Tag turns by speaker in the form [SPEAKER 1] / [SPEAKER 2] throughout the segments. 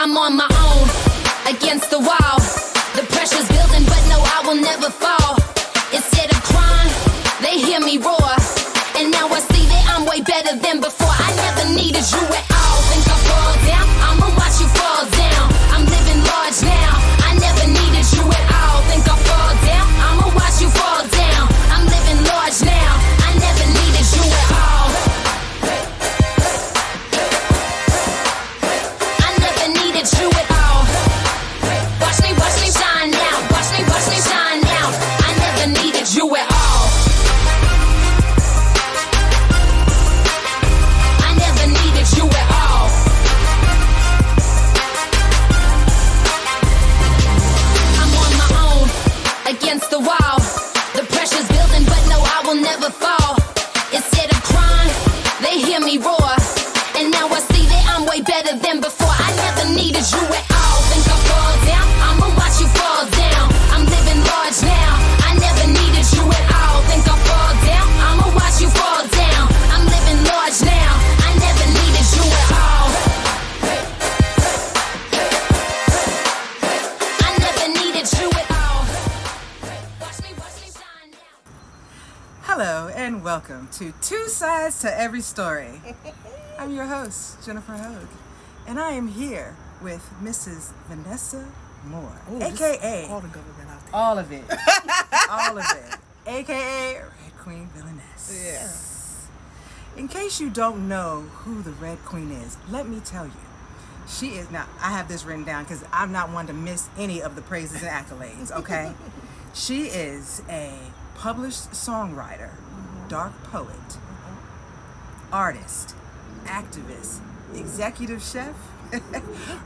[SPEAKER 1] I'm on my own, against the wall. The pressure's building, but no, I will never fall. Instead of crying, they hear me roar. And now I see that I'm way better than before. I never needed you at all. Think I fall down? I'ma watch you fall down. I'm living large now. I never needed you at all. Think I fall down? I'ma watch you fall down. I'm living large now. I never needed you at all. I never needed you at all. Watch me shine now. Watch me shine now. I never needed you at all. I never needed you at all. I'm on my own, against the wall. The pressure's building, but no, I will never fall. Instead of crying, they hear me roar. And now I see that I'm way better than before. I never needed you at all. Think I fall down? I'ma watch you fall down. I'm living large now. I never needed you at all. Think I fall down? I'ma watch you fall down. I'm living large now. I never needed you at all. I never needed you at all. Watch me shine now.
[SPEAKER 2] Hello and welcome to Two Sides to Every Story. I'm your host, Jennifer Hogue, and I am here with Mrs. Vanessa Moore, aka
[SPEAKER 3] all the government out there.
[SPEAKER 2] all of it, all of it, aka Red Queen Vylaness.
[SPEAKER 3] Yes.
[SPEAKER 2] In case you don't know who the Red Queen is, let me tell you. She is, now I have this written down because I'm not one to miss any of the praises and accolades, okay? She is a published songwriter, dark poet, artist, activist, executive chef,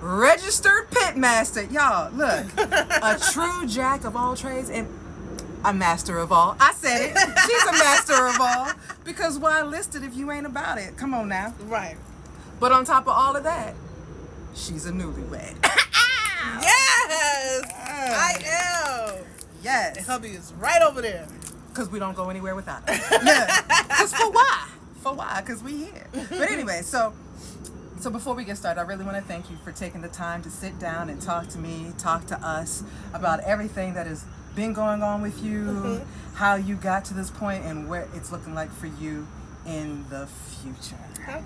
[SPEAKER 2] registered pitmaster. Y'all, look, a true jack of all trades and a master of all. I said it. She's a master of all. Because why list it if you ain't about it? Come on now.
[SPEAKER 3] Right.
[SPEAKER 2] But on top of all of that, she's a newlywed.
[SPEAKER 3] Yes, I am.
[SPEAKER 2] Yes.
[SPEAKER 3] And hubby is right over there.
[SPEAKER 2] Because we don't go anywhere without her. Yeah. Because for why? For why? Because we here. But anyway, so before we get started, I really want to thank you for taking the time to sit down and talk to me, talk to us about everything that has been going on with you, how you got to this point, and where it's looking like for you in the future.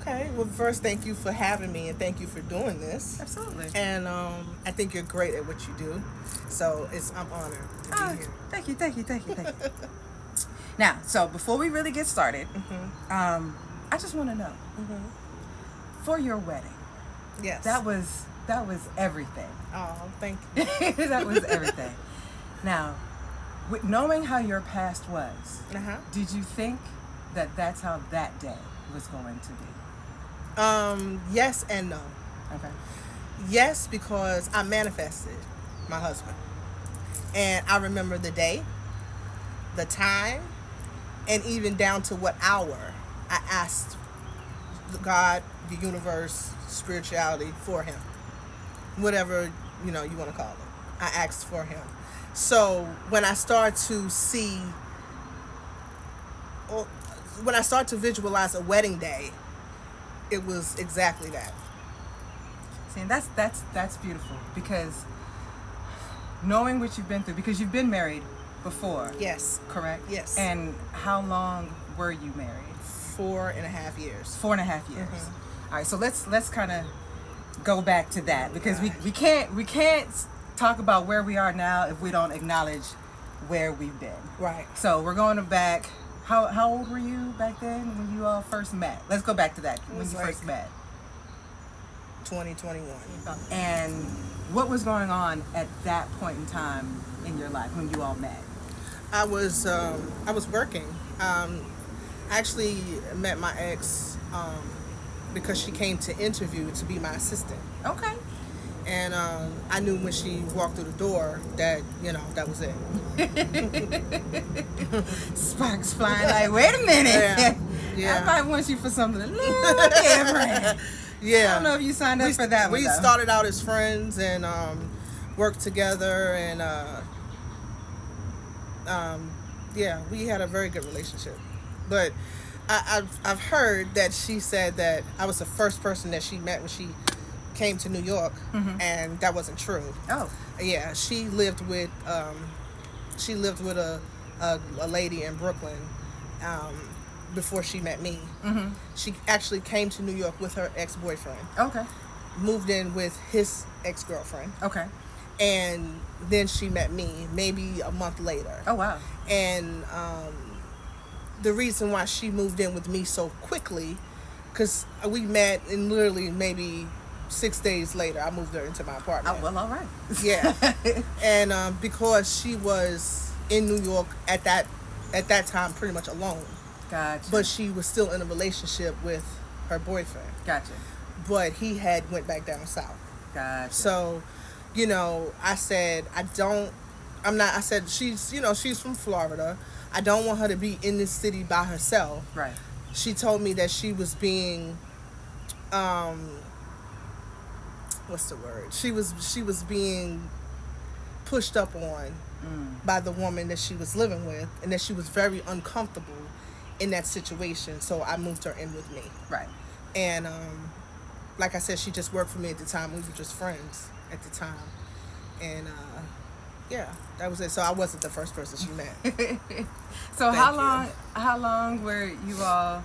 [SPEAKER 3] Okay. Well, first, thank you for having me, and thank you for doing this.
[SPEAKER 2] Absolutely.
[SPEAKER 3] And I think you're great at what you do. So I'm honored to be here.
[SPEAKER 2] Thank you. Now, so before we really get started, I just want to know, for your wedding,
[SPEAKER 3] Yes.
[SPEAKER 2] that was everything.
[SPEAKER 3] Oh, thank you.
[SPEAKER 2] That was everything. Now, with knowing how your past was, did you think that that's how that day was going to be?
[SPEAKER 3] Yes and no.
[SPEAKER 2] Okay.
[SPEAKER 3] Yes, because I manifested my husband. And I remember the day, the time, and even down to what hour I asked God, the universe, spirituality for him. Whatever, you want to call it. I asked for him. So when I start to visualize a wedding day, it was exactly that.
[SPEAKER 2] See, and that's beautiful, because knowing what you've been through, because you've been married before.
[SPEAKER 3] Yes.
[SPEAKER 2] Correct?
[SPEAKER 3] Yes.
[SPEAKER 2] And how long were you married?
[SPEAKER 3] 4.5 years.
[SPEAKER 2] 4.5 years. All right, so let's kind of go back to that, because we can't talk about where we are now if we don't acknowledge where we've been.
[SPEAKER 3] Right.
[SPEAKER 2] So we're going back. How old were you back then when you all first met? Let's go back to that, when you first met.
[SPEAKER 3] 2021.
[SPEAKER 2] And what was going on at that point in time in your life when you all met?
[SPEAKER 3] I was working. I actually met my ex because she came to interview to be my assistant.
[SPEAKER 2] Okay.
[SPEAKER 3] And I knew when she walked through the door that, that was it.
[SPEAKER 2] Sparks flying like, wait a minute.
[SPEAKER 3] Yeah.
[SPEAKER 2] I might want you for something a little different.
[SPEAKER 3] Yeah.
[SPEAKER 2] I don't know if you signed up for that one.
[SPEAKER 3] We
[SPEAKER 2] though.
[SPEAKER 3] started out as friends and worked together, and we had a very good relationship. But I've heard that she said that I was the first person that she met when she came to New York, and that wasn't true.
[SPEAKER 2] Oh.
[SPEAKER 3] Yeah, she lived with a lady in Brooklyn before she met me. She actually came to New York with her ex-boyfriend.
[SPEAKER 2] Okay.
[SPEAKER 3] Moved in with his ex-girlfriend.
[SPEAKER 2] Okay.
[SPEAKER 3] And then she met me maybe a month later.
[SPEAKER 2] Oh, wow.
[SPEAKER 3] And the reason why she moved in with me so quickly, because we met and literally maybe 6 days later, I moved her into my apartment.
[SPEAKER 2] Oh, well, all right.
[SPEAKER 3] Yeah. And because she was in New York at that time pretty much alone.
[SPEAKER 2] Gotcha.
[SPEAKER 3] But she was still in a relationship with her boyfriend.
[SPEAKER 2] Gotcha.
[SPEAKER 3] But he had went back down south.
[SPEAKER 2] Gotcha.
[SPEAKER 3] So, I said, I said, she's from Florida. I don't want her to be in this city by herself.
[SPEAKER 2] Right.
[SPEAKER 3] She told me that she was being, what's the word? She was being pushed up on by the woman that she was living with, and that she was very uncomfortable in that situation. So I moved her in with me.
[SPEAKER 2] Right.
[SPEAKER 3] And like I said, she just worked for me at the time. We were just friends at the time. And yeah, that was it. So I wasn't the first person she met.
[SPEAKER 2] So
[SPEAKER 3] Thank
[SPEAKER 2] how long were you all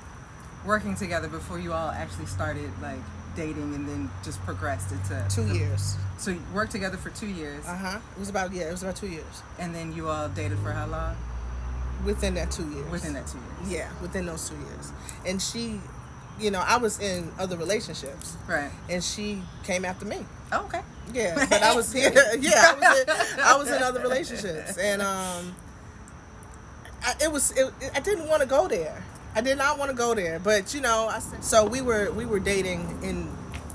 [SPEAKER 2] working together before you all actually started like dating and then just progressed into
[SPEAKER 3] 2 years.
[SPEAKER 2] So you worked together for 2 years.
[SPEAKER 3] It was about 2 years.
[SPEAKER 2] And then you all dated for how long?
[SPEAKER 3] Within that 2 years.
[SPEAKER 2] Within that 2 years.
[SPEAKER 3] Yeah, within those 2 years. And she, I was in other relationships.
[SPEAKER 2] Right.
[SPEAKER 3] And she came after me.
[SPEAKER 2] Oh, okay.
[SPEAKER 3] Yeah, but I was here. Yeah, I was in other relationships, and I didn't want to go there. I did not want to go there, but I said, so we were dating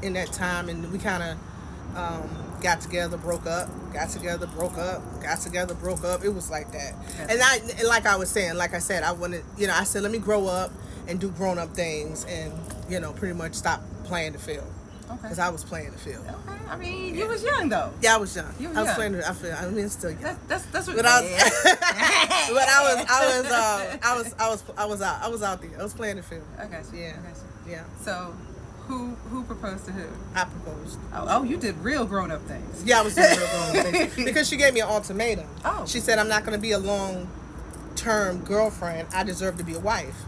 [SPEAKER 3] in that time, and we kind of got together, broke up, got together, broke up, got together, broke up. It was like that. And like I said, I wanted, I said, let me grow up and do grown up things, and pretty much stop playing the field.
[SPEAKER 2] Okay.
[SPEAKER 3] Because I was playing the field.
[SPEAKER 2] Okay. I mean, you was young though.
[SPEAKER 3] Yeah, I was young.
[SPEAKER 2] You was
[SPEAKER 3] I was
[SPEAKER 2] young.
[SPEAKER 3] playing. I mean, still young.
[SPEAKER 2] That's what.
[SPEAKER 3] But I was out there. I was playing the field.
[SPEAKER 2] I got you.
[SPEAKER 3] Yeah.
[SPEAKER 2] I got you.
[SPEAKER 3] Yeah.
[SPEAKER 2] So, who proposed to who?
[SPEAKER 3] I proposed.
[SPEAKER 2] Oh, you did real grown up things.
[SPEAKER 3] Yeah, I was doing real grown things because she gave me an ultimatum.
[SPEAKER 2] Oh.
[SPEAKER 3] She said, I'm not going to be a long-term girlfriend. I deserve to be a wife.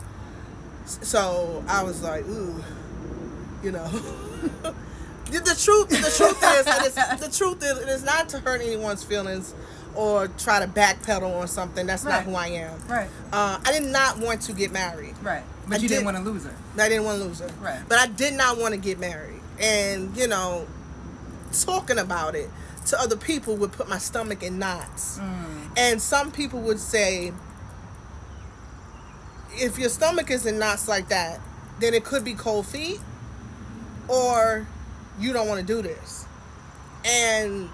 [SPEAKER 3] So I was like, ooh, The truth is, it is not to hurt anyone's feelings or try to backpedal on something. That's not who I am.
[SPEAKER 2] Right.
[SPEAKER 3] I did not want to get married.
[SPEAKER 2] Right. But you didn't want to lose her.
[SPEAKER 3] I didn't want to lose her.
[SPEAKER 2] Right.
[SPEAKER 3] But I did not want to get married. And, talking about it to other people would put my stomach in knots. And some people would say, if your stomach is in knots like that, then it could be cold feet, or you don't want to do this. And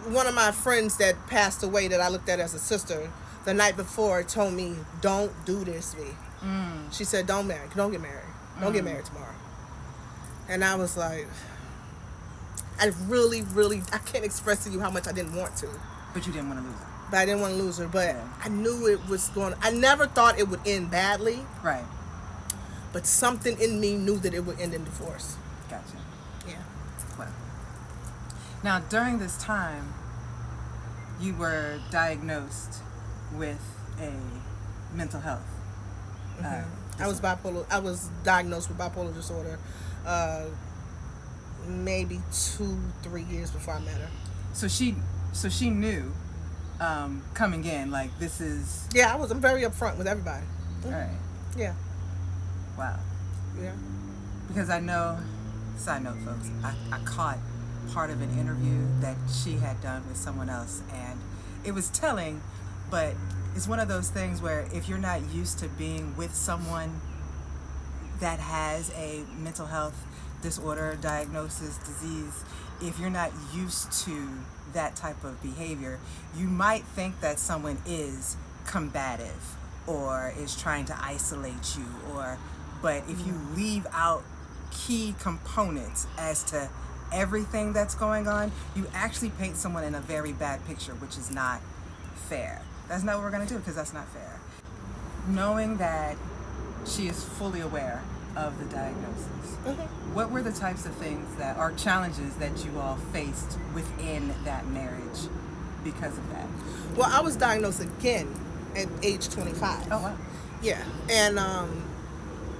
[SPEAKER 3] one of my friends that passed away that I looked at as a sister the night before told me, don't do this, V. She said, don't get married. Don't get married tomorrow. And I was like, I can't express to you how much I didn't want to.
[SPEAKER 2] But you didn't want to lose her.
[SPEAKER 3] But I didn't want to lose her. But I knew it was I never thought it would end badly.
[SPEAKER 2] Right.
[SPEAKER 3] But something in me knew that it would end in divorce.
[SPEAKER 2] Gotcha.
[SPEAKER 3] Yeah.
[SPEAKER 2] Well. Now, during this time, you were diagnosed with a mental health.
[SPEAKER 3] I was bipolar. I was diagnosed with bipolar disorder maybe 2-3 years before I met her.
[SPEAKER 2] So she knew coming in, like, this is...
[SPEAKER 3] Yeah, I'm very upfront with everybody.
[SPEAKER 2] All right.
[SPEAKER 3] Yeah.
[SPEAKER 2] Wow.
[SPEAKER 3] Yeah.
[SPEAKER 2] Because I know, side note, folks, I caught part of an interview that she had done with someone else, and it was telling, but it's one of those things where if you're not used to being with someone that has a mental health disorder, diagnosis, disease, if you're not used to that type of behavior, you might think that someone is combative or is trying to isolate you, but if you leave out key components as to everything that's going on, you actually paint someone in a very bad picture, which is not fair. That's not what we're going to do, because that's not fair. Knowing that she is fully aware of the diagnosis, what were the types of things that are challenges that you all faced within that marriage because of that?
[SPEAKER 3] Well, I was diagnosed again at age 25.
[SPEAKER 2] Oh, wow.
[SPEAKER 3] Yeah. And,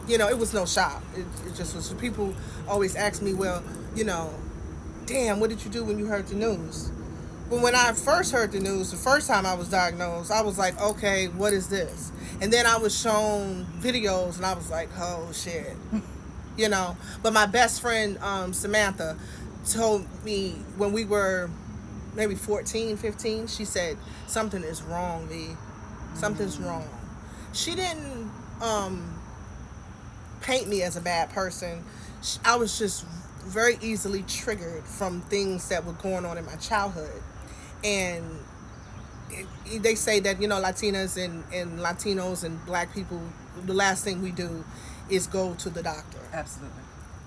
[SPEAKER 3] you know, it was no shock. It just was. People always ask me, well, you know, damn, what did you do when you heard the news? Well, when I first heard the news, the first time I was diagnosed, I was like, okay, what is this? And then I was shown videos, and I was like, oh, shit. You know? But my best friend, Samantha, told me when we were maybe 14, 15, she said, something is wrong, V. Something's wrong. She didn't paint me as a bad person. I was just very easily triggered from things that were going on in my childhood. And they say that, you know, Latinas and Latinos and black people, the last thing we do is go to the doctor.
[SPEAKER 2] Absolutely.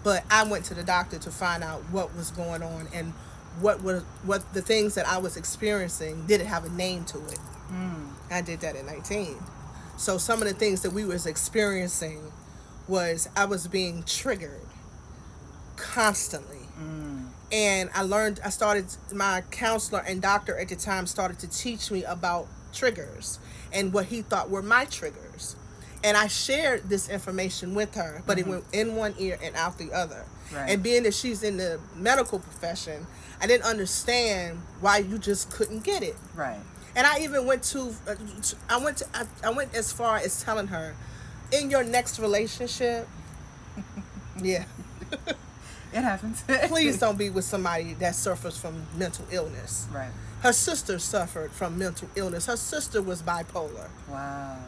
[SPEAKER 3] But I went to the doctor to find out what was going on and what the things that I was experiencing, did it have a name to it? I did that at 19. So some of the things that we was experiencing was I was being triggered constantly. And my counselor and doctor at the time started to teach me about triggers and what he thought were my triggers. And I shared this information with her, but it went in one ear and out the other.
[SPEAKER 2] Right.
[SPEAKER 3] And being that she's in the medical profession, I didn't understand why you just couldn't get it.
[SPEAKER 2] Right.
[SPEAKER 3] And I even went I went as far as telling her, in your next relationship, yeah.
[SPEAKER 2] It happens.
[SPEAKER 3] Please don't be with somebody that suffers from mental illness.
[SPEAKER 2] Right.
[SPEAKER 3] Her sister suffered from mental illness. Her sister was bipolar.
[SPEAKER 2] Wow.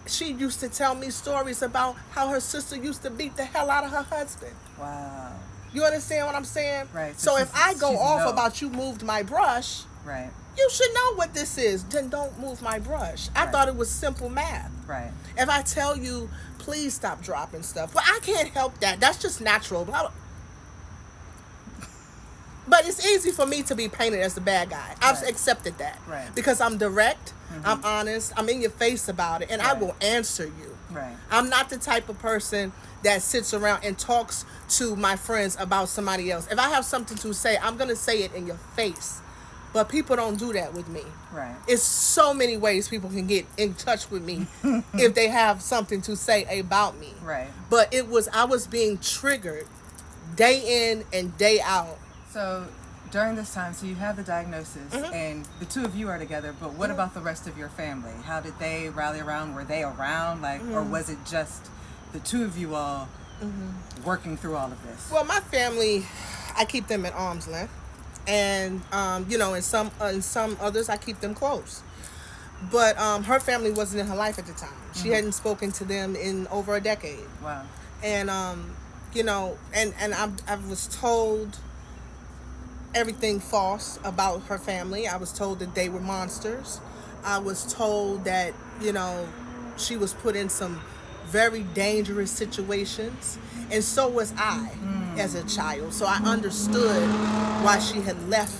[SPEAKER 3] She used to tell me stories about how her sister used to beat the hell out of her husband.
[SPEAKER 2] Wow.
[SPEAKER 3] You understand what I'm saying?
[SPEAKER 2] Right.
[SPEAKER 3] So if I go off
[SPEAKER 2] no.
[SPEAKER 3] about you moved my brush,
[SPEAKER 2] Right.
[SPEAKER 3] you should know what this is. Then don't move my brush. I
[SPEAKER 2] Right.
[SPEAKER 3] thought it was simple math.
[SPEAKER 2] Right.
[SPEAKER 3] If I tell you, please stop dropping stuff, well, I can't help that. That's just natural. Blah, blah. But it's easy for me to be painted as the bad guy. I've
[SPEAKER 2] Right.
[SPEAKER 3] accepted that.
[SPEAKER 2] Right.
[SPEAKER 3] Because I'm direct, I'm honest, I'm in your face about it, and I
[SPEAKER 2] Right.
[SPEAKER 3] will answer you.
[SPEAKER 2] Right.
[SPEAKER 3] I'm not the type of person that sits around and talks to my friends about somebody else. If I have something to say, I'm going to say it in your face. But people don't do that with me.
[SPEAKER 2] Right.
[SPEAKER 3] It's so many ways people can get in touch with me if they have something to say about me.
[SPEAKER 2] Right.
[SPEAKER 3] But I was being triggered day in and day out.
[SPEAKER 2] So during this time, so you have the diagnosis and the two of you are together, but what about the rest of your family? How did they rally around? Were they around? Or was it just the two of you all working through all of this?
[SPEAKER 3] Well, my family, I keep them at arm's length. And, you know, in some others, I keep them close. But her family wasn't in her life at the time. She hadn't spoken to them in over a decade.
[SPEAKER 2] Wow.
[SPEAKER 3] And, you know, and I was told everything false about her family. I was told that they were monsters. I was told that, you know, she was put in some very dangerous situations. And so was I as a child. So I understood why she had left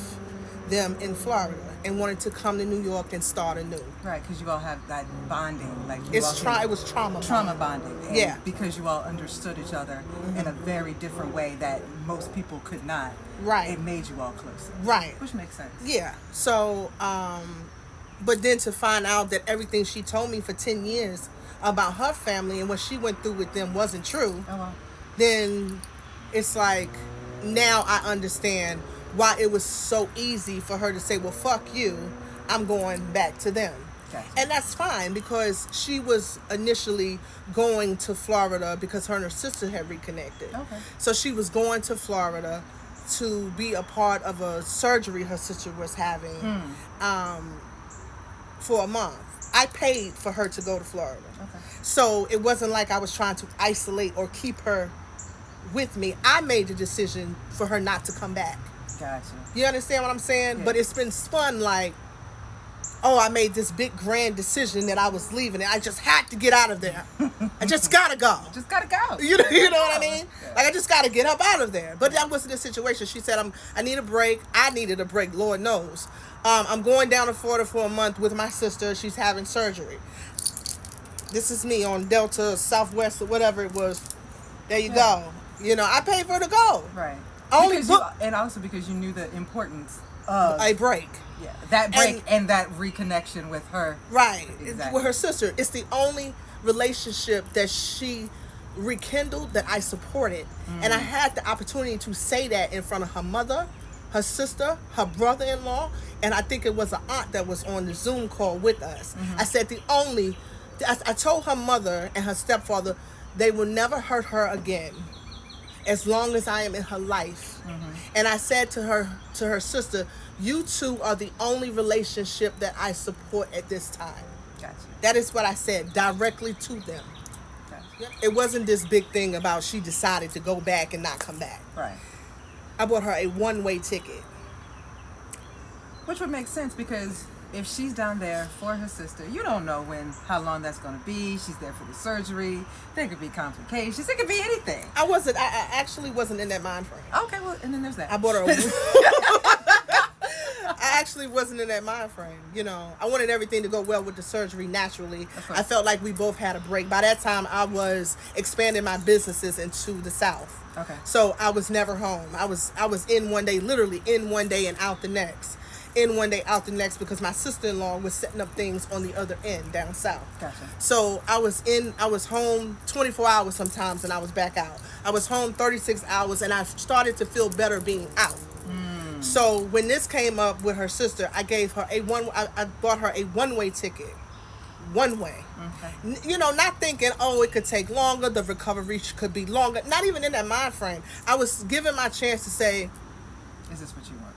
[SPEAKER 3] them in Florida and wanted to come to New York and start anew.
[SPEAKER 2] Right, because you all have that bonding. Like
[SPEAKER 3] It was trauma
[SPEAKER 2] bonding. And
[SPEAKER 3] yeah.
[SPEAKER 2] Because you all understood each other in a very different way that most people could not.
[SPEAKER 3] Right.
[SPEAKER 2] It made you all closer.
[SPEAKER 3] Right.
[SPEAKER 2] Which makes sense.
[SPEAKER 3] Yeah. So, but then to find out that everything she told me for 10 years about her family and what she went through with them wasn't true,
[SPEAKER 2] Oh, well.
[SPEAKER 3] then it's like, now I understand why it was so easy for her to say, well, fuck you, I'm going back to them.
[SPEAKER 2] Gotcha.
[SPEAKER 3] And that's fine, because she was initially going to Florida because her and her sister had reconnected.
[SPEAKER 2] Okay.
[SPEAKER 3] So she was going to Florida to be a part of a surgery her sister was having for a month. I paid for her to go to Florida.
[SPEAKER 2] Okay.
[SPEAKER 3] So it wasn't like I was trying to isolate or keep her with me. I made the decision for her not to come back.
[SPEAKER 2] Gotcha.
[SPEAKER 3] You understand what I'm saying?
[SPEAKER 2] Yeah.
[SPEAKER 3] But it's been spun like, oh, I made this big grand decision that I was leaving and I just had to get out of there. I just gotta go.
[SPEAKER 2] Just gotta go.
[SPEAKER 3] You know what I mean?
[SPEAKER 2] Yeah.
[SPEAKER 3] Like, I just gotta get up out of there. But that wasn't the situation. She said, I need a break. I needed a break, Lord knows. I'm going down to Florida for a month with my sister. She's having surgery. This is me on Delta, Southwest, or whatever it was. There you go. You know, I paid for the go.
[SPEAKER 2] Right.
[SPEAKER 3] Only
[SPEAKER 2] And also because you knew the importance of
[SPEAKER 3] a break.
[SPEAKER 2] Yeah, that break and that reconnection with her.
[SPEAKER 3] Right.
[SPEAKER 2] Exactly.
[SPEAKER 3] With her sister. It's the only relationship that she rekindled that I supported. And I had the opportunity to say that in front of her mother, her sister, her brother-in-law, and I think it was an aunt that was on the Zoom call with us. I said I told her mother and her stepfather they will never hurt her again as long as I am in her life. And I said to her sister, you two are the only relationship that I support at this time.
[SPEAKER 2] Gotcha.
[SPEAKER 3] That is what I said directly to them.
[SPEAKER 2] Gotcha.
[SPEAKER 3] It wasn't this big thing about she decided to go back and not come back.
[SPEAKER 2] Right.
[SPEAKER 3] I bought her a one-way ticket.
[SPEAKER 2] Which would make sense because if she's down there for her sister, you don't know how long that's going to be. She's there for the surgery. There could be complications. It could be anything.
[SPEAKER 3] I actually wasn't in that mind frame.
[SPEAKER 2] Okay, well, and then there's that.
[SPEAKER 3] I bought her I actually wasn't in that mind frame. You know, I wanted everything to go well with the surgery naturally. I felt like we both had a break. By that time, I was expanding my businesses into the South.
[SPEAKER 2] Okay.
[SPEAKER 3] So I was never home. I was in one day, literally in one day and out the next. In one day, out the next, because my sister-in-law was setting up things on the other end down south.
[SPEAKER 2] Gotcha.
[SPEAKER 3] So I was home 24 hours sometimes and I was back out. I was home 36 hours and I started to feel better being out. So when this came up with her sister, I gave her I bought her a one-way ticket. One way. Okay. You know, not thinking, it could take longer, the recovery could be longer. Not even in that mind frame. I was given my chance to say,
[SPEAKER 2] is this what you want?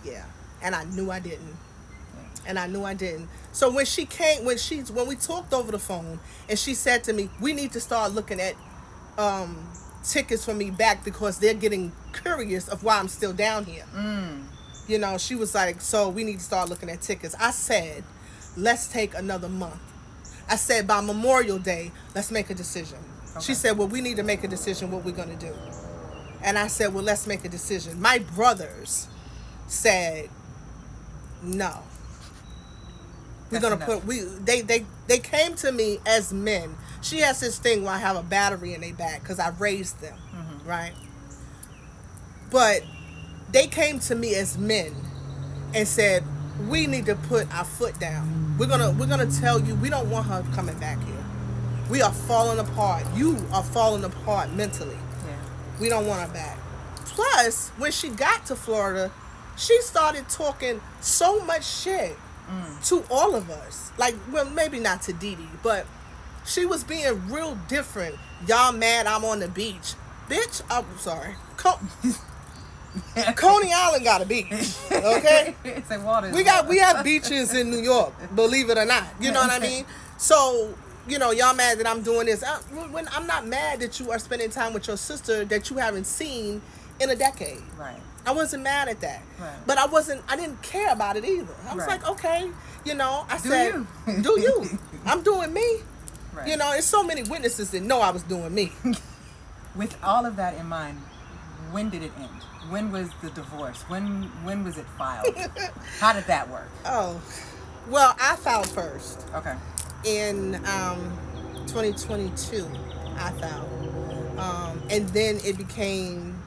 [SPEAKER 3] Yeah. And I knew I didn't. And I knew I didn't. So when we talked over the phone and she said to me, we need to start looking at tickets for me back because they're getting curious of why I'm still down here. You know, she was like, so we need to start looking at tickets. I said, let's take another month. I said, by Memorial Day, let's make a decision. Okay. She said, well, we need to make a decision what we're going to do. And I said, well, let's make a decision. My brothers said, no. We're going to they came to me as men. She has this thing where I have a battery in their back because I raised them, right? But they came to me as men and said, we need to put our foot down. We're gonna tell you we don't want her coming back here. We are falling apart. You are falling apart mentally. Yeah. We don't want her back. Plus, when she got to Florida, she started talking so much shit to all of us. Like, well, maybe not to Dee Dee, but she was being real different. Y'all mad I'm on the beach. Bitch, I'm sorry. Coney Island got a beach, okay?
[SPEAKER 2] It's like water.
[SPEAKER 3] We have beaches in New York, believe it or not. You know what I mean? So, you know, y'all mad that I'm doing this. When I'm not mad that you are spending time with your sister that you haven't seen in a decade.
[SPEAKER 2] Right.
[SPEAKER 3] I wasn't mad at that.
[SPEAKER 2] Right.
[SPEAKER 3] But I didn't care about it either. I was like, okay, you know, I said,
[SPEAKER 2] you.
[SPEAKER 3] Do you. I'm doing me.
[SPEAKER 2] Right.
[SPEAKER 3] You know, there's so many witnesses that know I was doing me.
[SPEAKER 2] With all of that in mind, when did it end? When was the divorce? When was it filed? How did that work?
[SPEAKER 3] Oh, well, I filed first.
[SPEAKER 2] Okay.
[SPEAKER 3] In 2022, I filed. And then it became,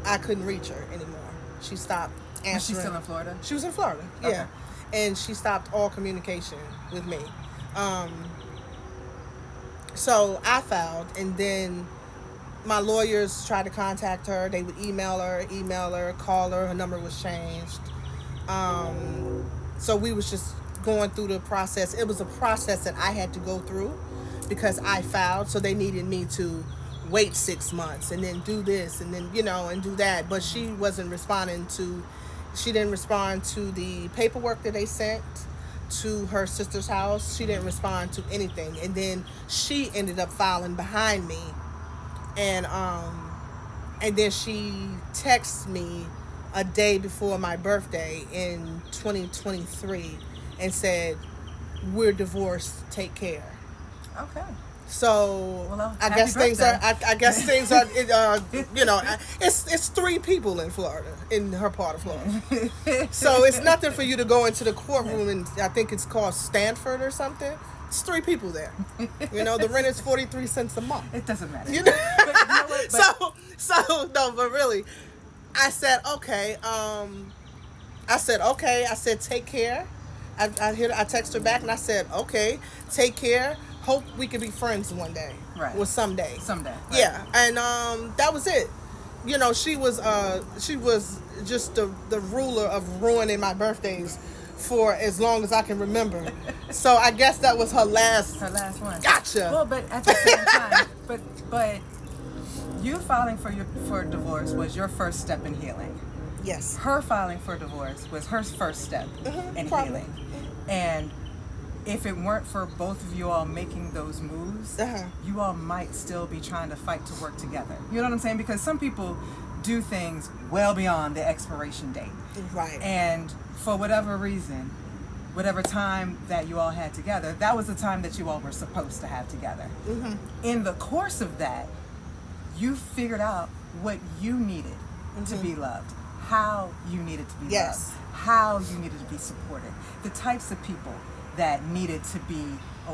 [SPEAKER 3] I couldn't reach her anymore. She stopped answering.
[SPEAKER 2] Was she still in Florida?
[SPEAKER 3] She was in Florida, yeah.
[SPEAKER 2] Okay.
[SPEAKER 3] And she stopped all communication with me. So I filed, and then my lawyers tried to contact her. They would email her, call her. Her number was changed. So we was just going through the process. It was a process that I had to go through because I filed. So they needed me to wait 6 months and then do this and then, you know, and do that. But she wasn't responding to, she didn't respond to the paperwork that they sent to her sister's house. She didn't respond to anything. And then she ended up filing behind me. And then she texted me a day before my birthday in 2023 and said, we're divorced, take care.
[SPEAKER 2] Okay.
[SPEAKER 3] So
[SPEAKER 2] well,
[SPEAKER 3] I guess things are you know, it's 3 people in Florida, in her part of Florida. So it's nothing for you to go into the courtroom and I think it's called Stanford or something. It's 3 people there. You know, the rent is 43 cents a month.
[SPEAKER 2] It doesn't matter.
[SPEAKER 3] You know?
[SPEAKER 2] But you know
[SPEAKER 3] So no, but really, I said okay. I said take care. I text her back and I said okay, take care. Hope we could be friends one day.
[SPEAKER 2] Right.
[SPEAKER 3] Or someday.
[SPEAKER 2] Right.
[SPEAKER 3] Yeah, and that was it. You know, she was just the ruler of ruining my birthdays for as long as I can remember. So I guess that was her last
[SPEAKER 2] one.
[SPEAKER 3] Gotcha.
[SPEAKER 2] Well, but at the same time, but you filing for divorce was your first step in healing.
[SPEAKER 3] Yes.
[SPEAKER 2] Her filing for divorce was her first step in healing. And if it weren't for both of you all making those moves, you all might still be trying to fight to work together. You know what I'm saying? Because some people do things well beyond the expiration date.
[SPEAKER 3] Right.
[SPEAKER 2] And for whatever reason, whatever time that you all had together, that was the time that you all were supposed to have together. In the course of that, you figured out what you needed to be loved, how you needed to be loved, how you needed to be supported, the types of people that needed to be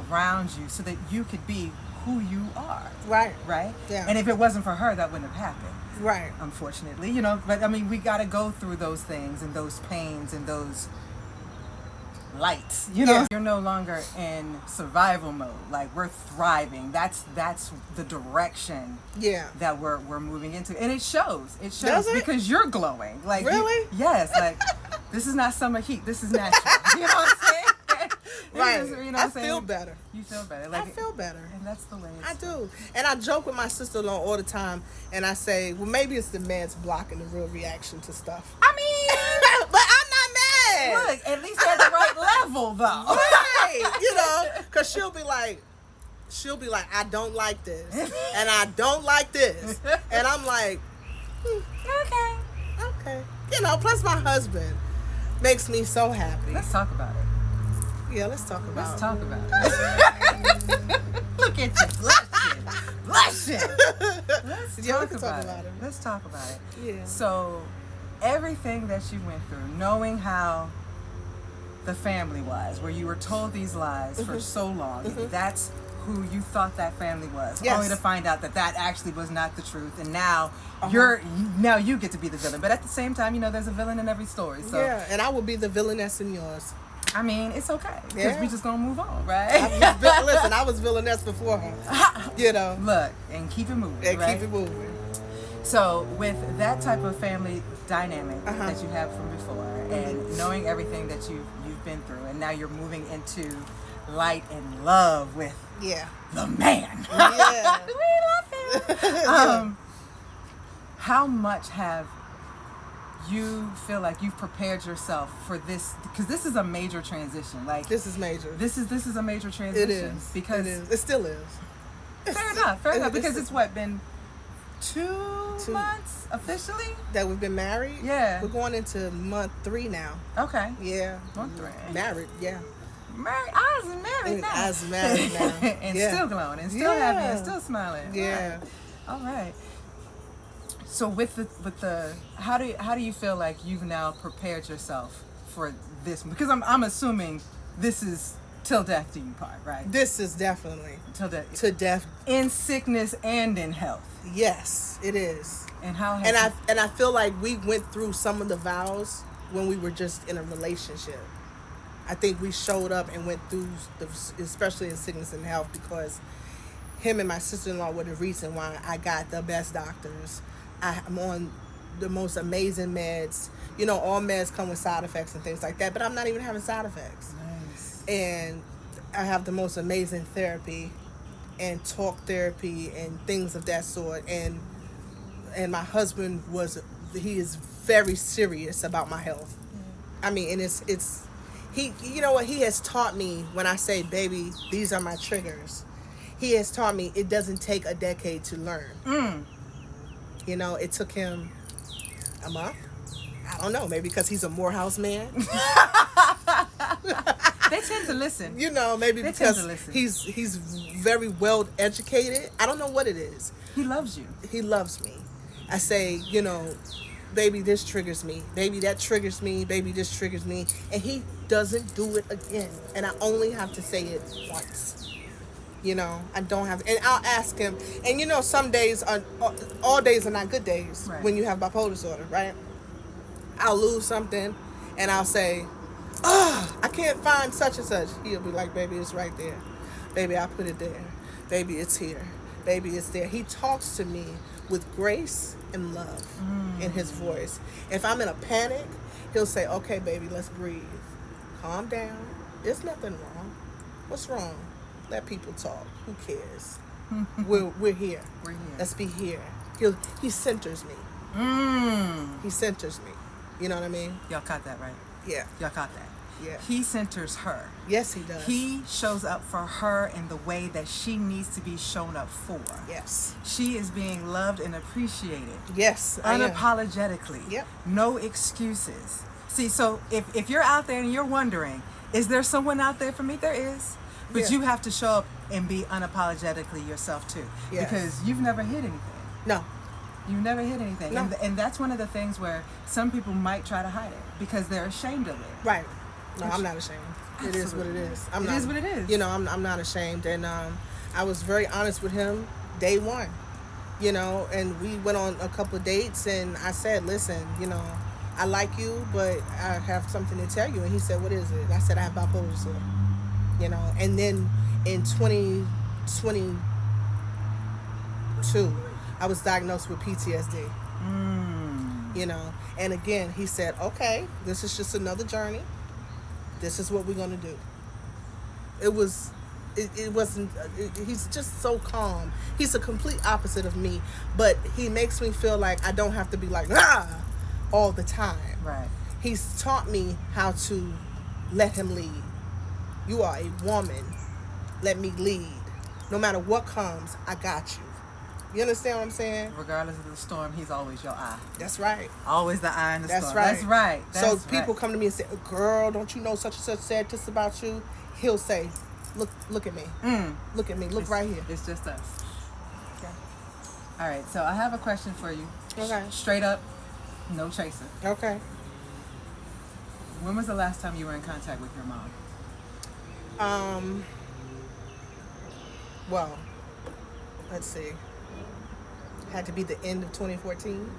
[SPEAKER 2] around you so that you could be who you are. Right?
[SPEAKER 3] Yeah.
[SPEAKER 2] And if it wasn't for her, that wouldn't have happened.
[SPEAKER 3] Right.
[SPEAKER 2] Unfortunately, you know, but I mean, we got to go through those things and those pains and those lights, you know. You're no longer in survival mode. Like, we're thriving. That's the direction that we're moving into. And it shows.
[SPEAKER 3] Does it?
[SPEAKER 2] Because you're glowing. Like,
[SPEAKER 3] really?
[SPEAKER 2] Yes. Like, this is not summer heat. This is natural. You know what I'm saying?
[SPEAKER 3] Right.
[SPEAKER 2] You know
[SPEAKER 3] I feel better.
[SPEAKER 2] You feel better. Like,
[SPEAKER 3] I feel better.
[SPEAKER 2] And that's the way
[SPEAKER 3] I do. And I joke with my sister-in-law all the time, and I say, well, maybe it's the meds blocking the real reaction to stuff.
[SPEAKER 2] I mean,
[SPEAKER 3] but I'm not mad.
[SPEAKER 2] Look, at least at the right level, though.
[SPEAKER 3] Right. You know, because she'll be like, I don't like this, and I don't like this. And I'm like, okay. You know, plus my husband makes me so happy.
[SPEAKER 2] Let's talk about it.
[SPEAKER 3] Yeah, let's talk about it.
[SPEAKER 2] Look at you, blushing. Let's talk about it.
[SPEAKER 3] Yeah.
[SPEAKER 2] So, everything that you went through, knowing how the family was, where you were told these lies for so long, and that's who you thought that family was, only to find out that actually was not the truth, and now you get to be the villain. But at the same time, you know, there's a villain in every story. So
[SPEAKER 3] yeah, and I will be the villainess in yours.
[SPEAKER 2] I mean, it's okay, because we just gonna move on, right?
[SPEAKER 3] Listen, I was villainess before her. You know.
[SPEAKER 2] Look, and keep it moving.
[SPEAKER 3] Keep it moving.
[SPEAKER 2] So, with that type of family dynamic that you have from before, and knowing everything that you've been through, and now you're moving into light and love with the man.
[SPEAKER 3] Yeah.
[SPEAKER 2] We love him. How much have you feel like you've prepared yourself for this? Because this is a major transition. Like,
[SPEAKER 3] this is major.
[SPEAKER 2] This is a major transition.
[SPEAKER 3] It is.
[SPEAKER 2] Because
[SPEAKER 3] it still is.
[SPEAKER 2] Fair enough. Because it's been 2 months officially
[SPEAKER 3] that we've been married.
[SPEAKER 2] Yeah,
[SPEAKER 3] we're going into month 3 now.
[SPEAKER 2] Okay.
[SPEAKER 3] Yeah.
[SPEAKER 2] Month 3.
[SPEAKER 3] Married. Yeah.
[SPEAKER 2] Married. I was married now. And still glowing, and still happy, and still smiling.
[SPEAKER 3] Yeah.
[SPEAKER 2] All right. So with the how do you feel like you've now prepared yourself for this? Because I'm assuming this is till death do you part, right?
[SPEAKER 3] This is definitely
[SPEAKER 2] till death.
[SPEAKER 3] To death,
[SPEAKER 2] in sickness and in health.
[SPEAKER 3] Yes, it is.
[SPEAKER 2] And how?
[SPEAKER 3] I feel like we went through some of the vows when we were just in a relationship. I think we showed up and went through, especially in sickness and health, because him and my sister-in-law were the reason why I got the best doctors. I'm on the most amazing meds. You know, all meds come with side effects and things like that, but I'm not even having side effects.
[SPEAKER 2] Nice.
[SPEAKER 3] And I have the most amazing therapy and talk therapy and things of that sort. And my husband he is very serious about my health. I mean, and it's he, you know what, he has taught me when I say, baby, these are my triggers. He has taught me it doesn't take a decade to learn. You know, it took him a month. I don't know, maybe because he's a Morehouse man.
[SPEAKER 2] They tend to listen.
[SPEAKER 3] You know, maybe because he's very well educated. I don't know what it is.
[SPEAKER 2] He loves you.
[SPEAKER 3] He loves me. I say, you know, baby, this triggers me. Baby, that triggers me. Baby, this triggers me. And he doesn't do it again. And I only have to say it once. You know, I don't have, and I'll ask him. And you know, some days are, all days are not good days
[SPEAKER 2] Right.
[SPEAKER 3] when you have bipolar disorder, right? I'll lose something, and I'll say, "Oh, I can't find such and such." He'll be like, "Baby, it's right there. Baby, I put it there. Baby, it's here. Baby, it's there." He talks to me with grace and love in his voice. If I'm in a panic, he'll say, "Okay, baby, let's breathe. Calm down. There's nothing wrong. What's wrong? Let people talk. Who cares? We're here.
[SPEAKER 2] We're here.
[SPEAKER 3] Let's be here." He centers me. He centers me. You know what I mean?
[SPEAKER 2] Y'all caught that, right?
[SPEAKER 3] Yeah.
[SPEAKER 2] Y'all caught that.
[SPEAKER 3] Yeah.
[SPEAKER 2] He centers her.
[SPEAKER 3] Yes, he does.
[SPEAKER 2] He shows up for her in the way that she needs to be shown up for.
[SPEAKER 3] Yes.
[SPEAKER 2] She is being loved and appreciated.
[SPEAKER 3] Yes. I am.
[SPEAKER 2] Unapologetically.
[SPEAKER 3] Yep.
[SPEAKER 2] No excuses. See, so if you're out there and you're wondering, is there someone out there for me? There is. But
[SPEAKER 3] Yeah.
[SPEAKER 2] you have to show up and be unapologetically yourself too.
[SPEAKER 3] Yes.
[SPEAKER 2] Because you've never hid anything.
[SPEAKER 3] No.
[SPEAKER 2] You've never hid anything.
[SPEAKER 3] No.
[SPEAKER 2] And that's one of the things where some people might try to hide it because they're ashamed of it.
[SPEAKER 3] Right. No, I'm not ashamed. It is what it is. I'm
[SPEAKER 2] It
[SPEAKER 3] not,
[SPEAKER 2] is what it is.
[SPEAKER 3] You know, I'm not ashamed. And I was very honest with him day one. You know, and we went on a couple of dates, and I said, "Listen, you know, I like you, but I have something to tell you." And he said, "What is it?" And I said, "I have bipolar disorder." You know, and then in 2022, I was diagnosed with PTSD. You know, and again, he said, "Okay, this is just another journey. This is what we're going to do." It wasn't, he's just so calm. He's a complete opposite of me, but he makes me feel like I don't have to be like, all the time.
[SPEAKER 2] Right.
[SPEAKER 3] He's taught me how to let him lead. You are a woman. Let me lead. No matter what comes, I got you. You understand what I'm saying?
[SPEAKER 2] Regardless of the storm, he's always your eye.
[SPEAKER 3] That's right.
[SPEAKER 2] Always the eye in the
[SPEAKER 3] That's
[SPEAKER 2] storm.
[SPEAKER 3] right.
[SPEAKER 2] That's right.
[SPEAKER 3] So
[SPEAKER 2] That's
[SPEAKER 3] people
[SPEAKER 2] right.
[SPEAKER 3] come to me and say, "Girl, don't you know such and such said this about you?" He'll say, Look at me. Look at me. Look right here."
[SPEAKER 2] It's just us.
[SPEAKER 3] Okay.
[SPEAKER 2] All right. So I have a question for you.
[SPEAKER 3] Okay.
[SPEAKER 2] Straight up, no chaser.
[SPEAKER 3] Okay.
[SPEAKER 2] When was the last time you were in contact with your mom?
[SPEAKER 3] Well, let's see. Had to be the end of 2014.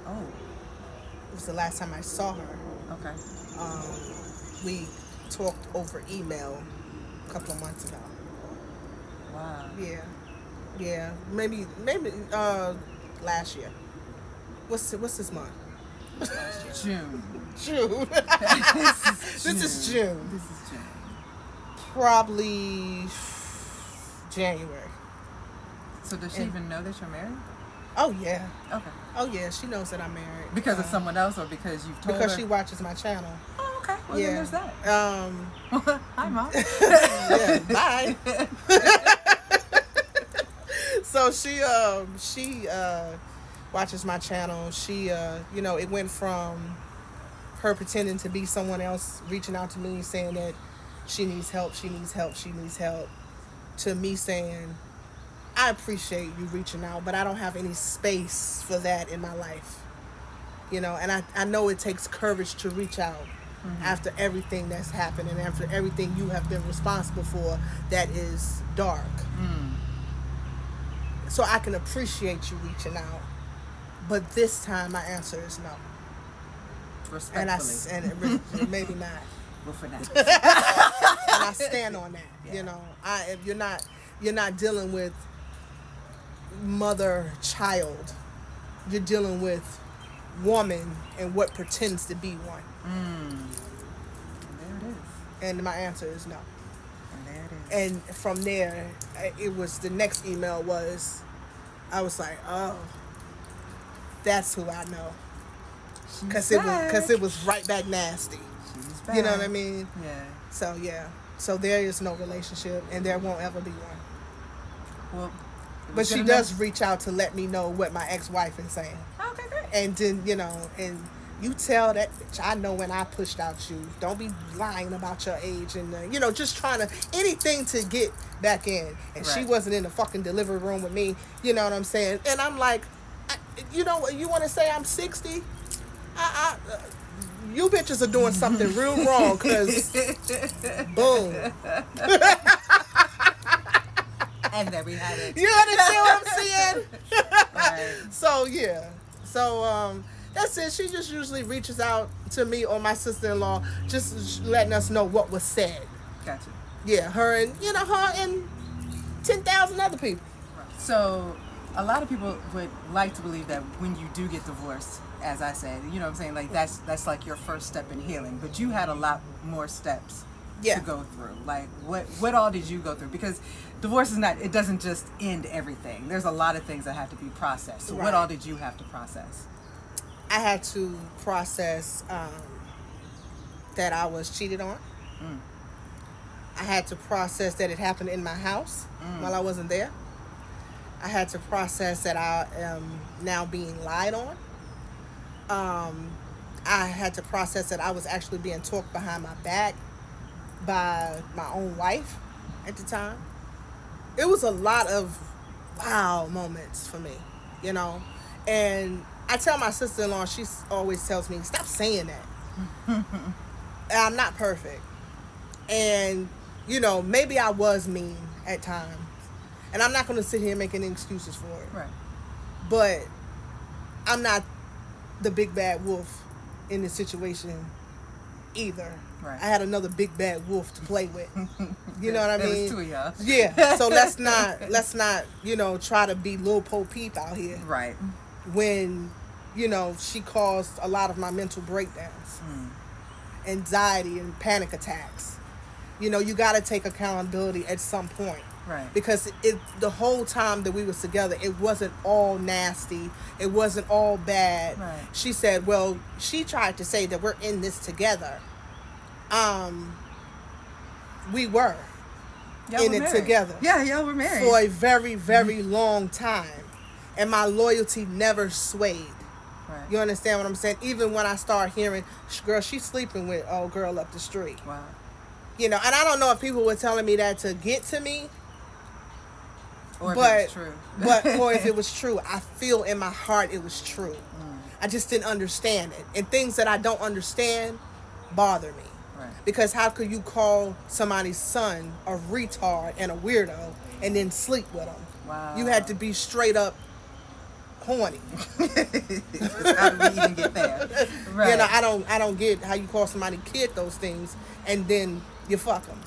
[SPEAKER 2] Oh,
[SPEAKER 3] It was the last time I saw her.
[SPEAKER 2] okay.
[SPEAKER 3] We talked over email a couple of months ago.
[SPEAKER 2] Wow.
[SPEAKER 3] Yeah. Maybe last year. What's this month?
[SPEAKER 2] June.
[SPEAKER 3] June. This is June.
[SPEAKER 2] This is June.
[SPEAKER 3] Probably January.
[SPEAKER 2] So does she even know that you're married?
[SPEAKER 3] Oh yeah.
[SPEAKER 2] Okay.
[SPEAKER 3] Oh yeah. She knows that I'm married.
[SPEAKER 2] Because of someone else, or because you've told
[SPEAKER 3] Because
[SPEAKER 2] her?
[SPEAKER 3] she watches my channel.
[SPEAKER 2] Oh, okay. Well,
[SPEAKER 3] Yeah.
[SPEAKER 2] then there's that. Hi, Mom.
[SPEAKER 3] Yeah. Bye. So she watches my channel. She it went from her pretending to be someone else, reaching out to me saying that she needs help, to me saying, "I appreciate you reaching out, but I don't have any space for that in my life." You know, and I know it takes courage to reach out after everything that's happened and after everything you have been responsible for that is dark. So I can appreciate you reaching out. But this time my answer is no.
[SPEAKER 2] Respectfully.
[SPEAKER 3] And maybe not.
[SPEAKER 2] Well, for now.
[SPEAKER 3] And I stand on that.
[SPEAKER 2] Yeah.
[SPEAKER 3] You know, if you're not dealing with mother child. You're dealing with woman and what pretends to be one.
[SPEAKER 2] There it is.
[SPEAKER 3] And my answer is no.
[SPEAKER 2] And there it is.
[SPEAKER 3] And from there, it was the next email was, I was like, oh, that's who I know. Because it was right back nasty.
[SPEAKER 2] She's back.
[SPEAKER 3] You know what I mean?
[SPEAKER 2] Yeah.
[SPEAKER 3] So yeah. So there is no relationship, and there won't ever be one.
[SPEAKER 2] Well, it
[SPEAKER 3] But
[SPEAKER 2] was
[SPEAKER 3] she
[SPEAKER 2] good
[SPEAKER 3] does
[SPEAKER 2] enough.
[SPEAKER 3] reach out to let me know what my ex-wife is saying.
[SPEAKER 2] Okay, great.
[SPEAKER 3] And then, and you tell that bitch, I know when I pushed out you. Don't be lying about your age and, just trying to, anything to get back in. And she
[SPEAKER 2] Right.
[SPEAKER 3] wasn't in the fucking delivery room with me. You know what I'm saying? And I'm like, you want to say I'm 60? You bitches are doing something real wrong, because boom.
[SPEAKER 2] And then we had it.
[SPEAKER 3] You understand what I'm saying?
[SPEAKER 2] Right.
[SPEAKER 3] So yeah. So that's it. She just usually reaches out to me or my sister-in-law, just letting us know what was said.
[SPEAKER 2] Gotcha.
[SPEAKER 3] Yeah, her and 10,000 other people.
[SPEAKER 2] So a lot of people would like to believe that when you do get divorced, as I said, you know what I'm saying, like that's like your first step in healing. But you had a lot more steps to go through. Like what all did you go through? Because divorce it doesn't just end everything. There's a lot of things that have to be processed. So what all did you have to process?
[SPEAKER 3] I had to process that I was cheated on. I had to process that it happened in my house while I wasn't there. I had to process that I am now being lied on. I had to process that I was actually being talked behind my back by my own wife at the time. It was a lot of wow moments for me, And I tell my sister-in-law, she always tells me, stop saying that. I'm not perfect. And, maybe I was mean at times. And I'm not going to sit here making excuses for it.
[SPEAKER 2] Right.
[SPEAKER 3] But I'm not the big bad wolf in this situation either.
[SPEAKER 2] Right.
[SPEAKER 3] I had another big bad wolf to play with. You know what I mean?
[SPEAKER 2] There was two of y'all.
[SPEAKER 3] Yeah. So let's not, try to be Lil Po Peep out here.
[SPEAKER 2] Right.
[SPEAKER 3] When, she caused a lot of my mental breakdowns, anxiety and panic attacks. You got to take accountability at some point.
[SPEAKER 2] Right.
[SPEAKER 3] Because the whole time that we was together, it wasn't all nasty. It wasn't all bad.
[SPEAKER 2] Right.
[SPEAKER 3] She said, well, she tried to say that we're in this together. We were
[SPEAKER 2] y'all
[SPEAKER 3] in
[SPEAKER 2] were
[SPEAKER 3] it
[SPEAKER 2] married.
[SPEAKER 3] together.
[SPEAKER 2] Yeah, y'all were married.
[SPEAKER 3] For a very, very long time. And my loyalty never swayed.
[SPEAKER 2] Right.
[SPEAKER 3] You understand what I'm saying? Even when I start hearing, girl, she's sleeping with old girl up the street.
[SPEAKER 2] Wow.
[SPEAKER 3] And I don't know if people were telling me that to get to me.
[SPEAKER 2] Or if it was true.
[SPEAKER 3] Or if it was true. I feel in my heart it was true. I just didn't understand it. And things that I don't understand bother me.
[SPEAKER 2] Right.
[SPEAKER 3] Because how could you call somebody's son a retard and a weirdo and then sleep with him?
[SPEAKER 2] Wow.
[SPEAKER 3] You had to be straight up horny.
[SPEAKER 2] How did we even get there? Right.
[SPEAKER 3] I don't get how you call somebody kid those things and then you fuck them.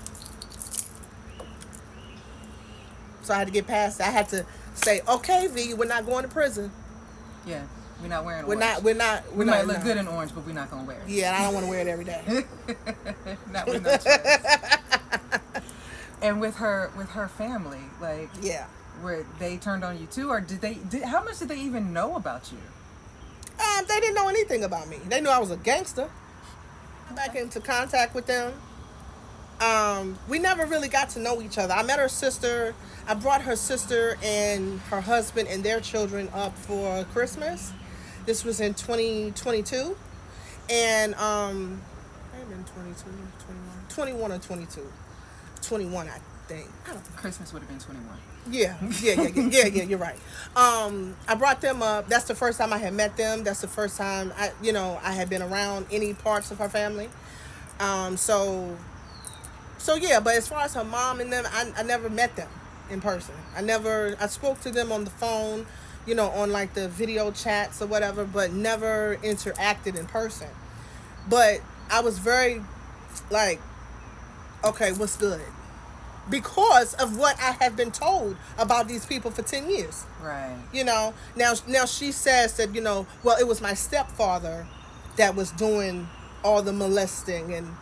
[SPEAKER 3] So I had to get past that. I had to say, okay, V, we're not going to prison.
[SPEAKER 2] Yeah, we're not wearing
[SPEAKER 3] We're
[SPEAKER 2] orange.
[SPEAKER 3] not.
[SPEAKER 2] We might look good in orange, but we're not gonna wear it.
[SPEAKER 3] Yeah, and I don't want to wear it every day.
[SPEAKER 2] Not with no choice. And with her family, like,
[SPEAKER 3] Yeah.
[SPEAKER 2] were they turned on you too, or how much did they even know about you?
[SPEAKER 3] They didn't know anything about me. They knew I was a gangster. Back into contact with them. We never really got to know each other. I met her sister. I brought her sister and her husband and their children up for Christmas. This was in 2022. And, may have been 22, 21 or 22. 21, I think. I don't know.
[SPEAKER 2] Christmas would have been 21.
[SPEAKER 3] Yeah, you're right. I brought them up. That's the first time I had met them. That's the first time I had been around any parts of her family. So yeah, but as far as her mom and them, I never met them in person. I spoke to them on the phone, on like the video chats or whatever, but never interacted in person. But I was very like, okay, what's good? Because of what I have been told about these people for 10 years.
[SPEAKER 2] Right.
[SPEAKER 3] Now she says that, well, it was my stepfather that was doing all the molesting and,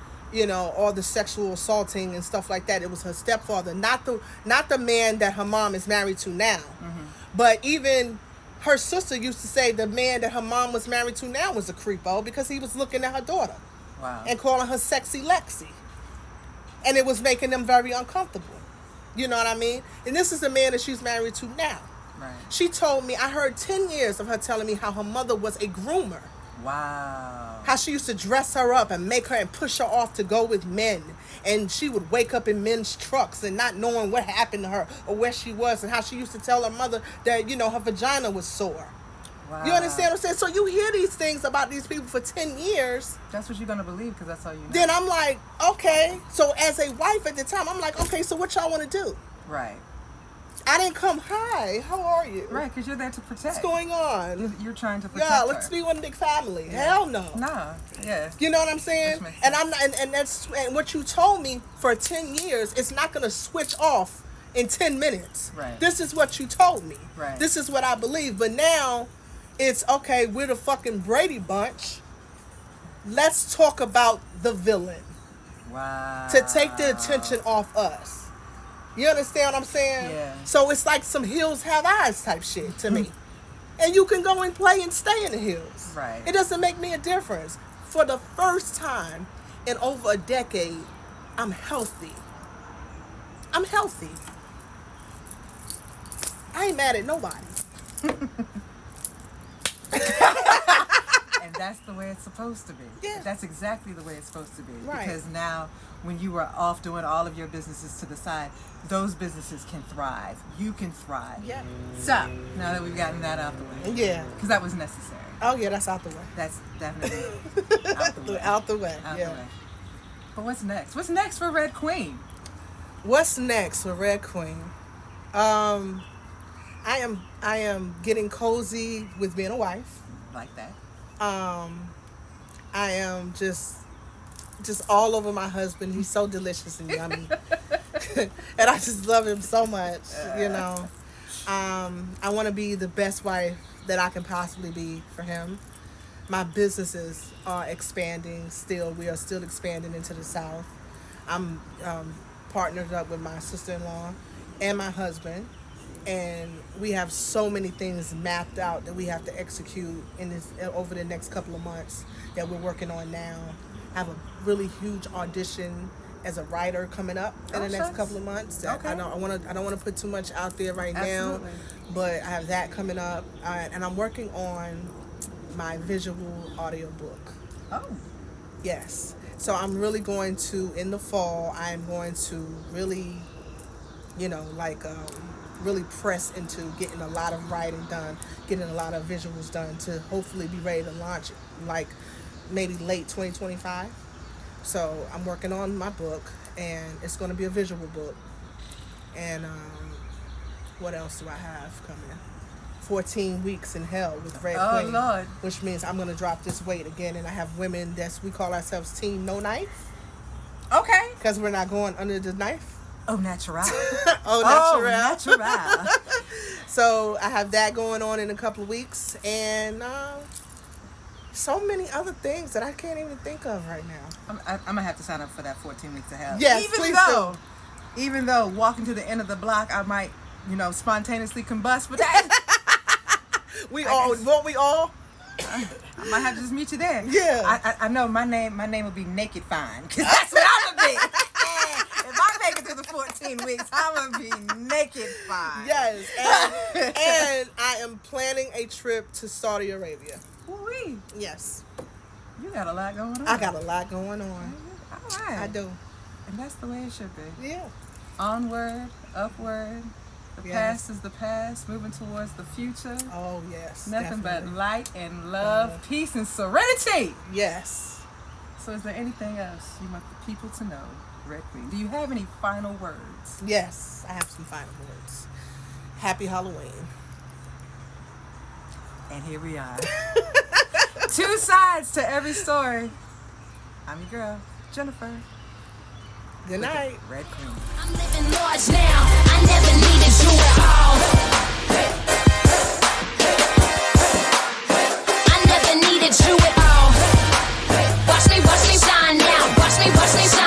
[SPEAKER 3] all the sexual assaulting and stuff like that. It was her stepfather, not the man that her mom is married to now. Mm-hmm. But even her sister used to say the man that her mom was married to now was a creepo because he was looking at her daughter.
[SPEAKER 2] Wow.
[SPEAKER 3] And calling her sexy Lexi. And it was making them very uncomfortable. You know what I mean? And this is the man that she's married to now.
[SPEAKER 2] Right.
[SPEAKER 3] She told me, I heard 10 years of her telling me how her mother was a groomer.
[SPEAKER 2] Wow.
[SPEAKER 3] How she used to dress her up and make her and push her off to go with men. And she would wake up in men's trucks and not knowing what happened to her or where she was. And how she used to tell her mother that, her vagina was sore.
[SPEAKER 2] Wow.
[SPEAKER 3] You understand what I'm saying? So you hear these things about these people for 10 years.
[SPEAKER 2] That's what you're going to believe because that's all you know.
[SPEAKER 3] Then I'm like, okay. So as a wife at the time, I'm like, okay, so what y'all want to do?
[SPEAKER 2] Right.
[SPEAKER 3] I didn't come, hi, how are you?
[SPEAKER 2] Right, because you're there to protect.
[SPEAKER 3] What's going on?
[SPEAKER 2] You're trying to protect
[SPEAKER 3] Yeah,
[SPEAKER 2] her.
[SPEAKER 3] let's be one big family. Hell no.
[SPEAKER 2] Nah, yeah.
[SPEAKER 3] You know what I'm saying?
[SPEAKER 2] Which makes
[SPEAKER 3] And
[SPEAKER 2] sense.
[SPEAKER 3] I'm not, and what you told me for 10 years, it's not gonna switch off in 10 minutes.
[SPEAKER 2] Right.
[SPEAKER 3] This is what you told me.
[SPEAKER 2] Right.
[SPEAKER 3] This is what I believe. But now it's okay, we're the fucking Brady Bunch. Let's talk about the villain.
[SPEAKER 2] Wow.
[SPEAKER 3] To take the attention off us. You understand what I'm saying?
[SPEAKER 2] Yeah.
[SPEAKER 3] So it's like some hills have eyes type shit to me. And you can go and play and stay in the hills.
[SPEAKER 2] Right.
[SPEAKER 3] It doesn't make me a difference. For the first time in over a decade, I'm healthy. I'm healthy. I ain't mad at nobody.
[SPEAKER 2] And that's the way it's supposed to be.
[SPEAKER 3] Yeah.
[SPEAKER 2] That's exactly the way it's supposed to be.
[SPEAKER 3] Right.
[SPEAKER 2] Because now, when you were off doing all of your businesses to the side, those businesses can thrive. You can thrive.
[SPEAKER 3] Yeah.
[SPEAKER 2] So, now that we've gotten that out the way.
[SPEAKER 3] Yeah.
[SPEAKER 2] Because that was necessary.
[SPEAKER 3] Oh yeah, that's out the way.
[SPEAKER 2] That's definitely out the way.
[SPEAKER 3] Out the way.
[SPEAKER 2] Out
[SPEAKER 3] yeah.
[SPEAKER 2] the way. But what's next? What's next for Red Queen?
[SPEAKER 3] What's next for Red Queen? I am getting cozy with being a wife.
[SPEAKER 2] Like that.
[SPEAKER 3] I am just all over my husband. He's so delicious and yummy. And I just love him so much, you know. I want to be the best wife that I can possibly be for him. My businesses are expanding still. We are still expanding into the South. I'm partnered up with my sister-in-law and my husband. And we have so many things mapped out that we have to execute over the next couple of months that we're working on now. I have a really huge audition as a writer coming up in the next couple of months.
[SPEAKER 2] Okay.
[SPEAKER 3] I don't want to put too much out there right
[SPEAKER 2] Absolutely.
[SPEAKER 3] now, but I have that coming up, and I'm working on my visual audio book.
[SPEAKER 2] Oh.
[SPEAKER 3] Yes. So I'm really going to, in the fall, I'm going to really, really press into getting a lot of writing done, getting a lot of visuals done to hopefully be ready to launch it, like maybe late 2025. So I'm working on my book, and it's going to be a visual book. And what else do I have coming? 14 weeks in hell with Red Queen.
[SPEAKER 2] Lord.
[SPEAKER 3] Which means I'm going to drop this weight again, and I have women we call ourselves Team No Knife.
[SPEAKER 2] Okay.
[SPEAKER 3] Because we're not going under the knife.
[SPEAKER 2] Oh, natural.
[SPEAKER 3] Oh, natural.
[SPEAKER 2] natural.
[SPEAKER 3] So I have that going on in a couple of weeks, and so many other things that I can't even think of right now.
[SPEAKER 2] I'm going to have to sign up for that 14 weeks of hell.
[SPEAKER 3] Yes, please do.
[SPEAKER 2] Even though walking to the end of the block, I might, spontaneously combust, but that...
[SPEAKER 3] Won't we all?
[SPEAKER 2] I might have to just meet you there.
[SPEAKER 3] Yeah.
[SPEAKER 2] I know my name will be Naked Fine, because that's what I'm going to be. If I make it through the 14 weeks, I'm going to be Naked Fine.
[SPEAKER 3] Yes. And I am planning a trip to Saudi Arabia.
[SPEAKER 2] Woo-wee.
[SPEAKER 3] Yes.
[SPEAKER 2] You got a lot going on.
[SPEAKER 3] I got a lot going on.
[SPEAKER 2] All right.
[SPEAKER 3] I do.
[SPEAKER 2] And that's the way it should be.
[SPEAKER 3] Yeah.
[SPEAKER 2] Onward, upward. The
[SPEAKER 3] Yes.
[SPEAKER 2] past is the past, moving towards the future.
[SPEAKER 3] Oh, yes.
[SPEAKER 2] Nothing
[SPEAKER 3] definitely.
[SPEAKER 2] but light and love, peace and serenity.
[SPEAKER 3] Yes.
[SPEAKER 2] So is there anything else you want the people to know, Red Queen? Do you have any final words?
[SPEAKER 3] Yes. I have some final words. Happy Halloween.
[SPEAKER 2] And here we are. Two sides to every story. I'm your girl, Jennifer.
[SPEAKER 3] Good night.
[SPEAKER 2] Red Queen.
[SPEAKER 1] I'm living large now. I never needed you at all. I never needed you at all. Watch me shine now. Watch me shine.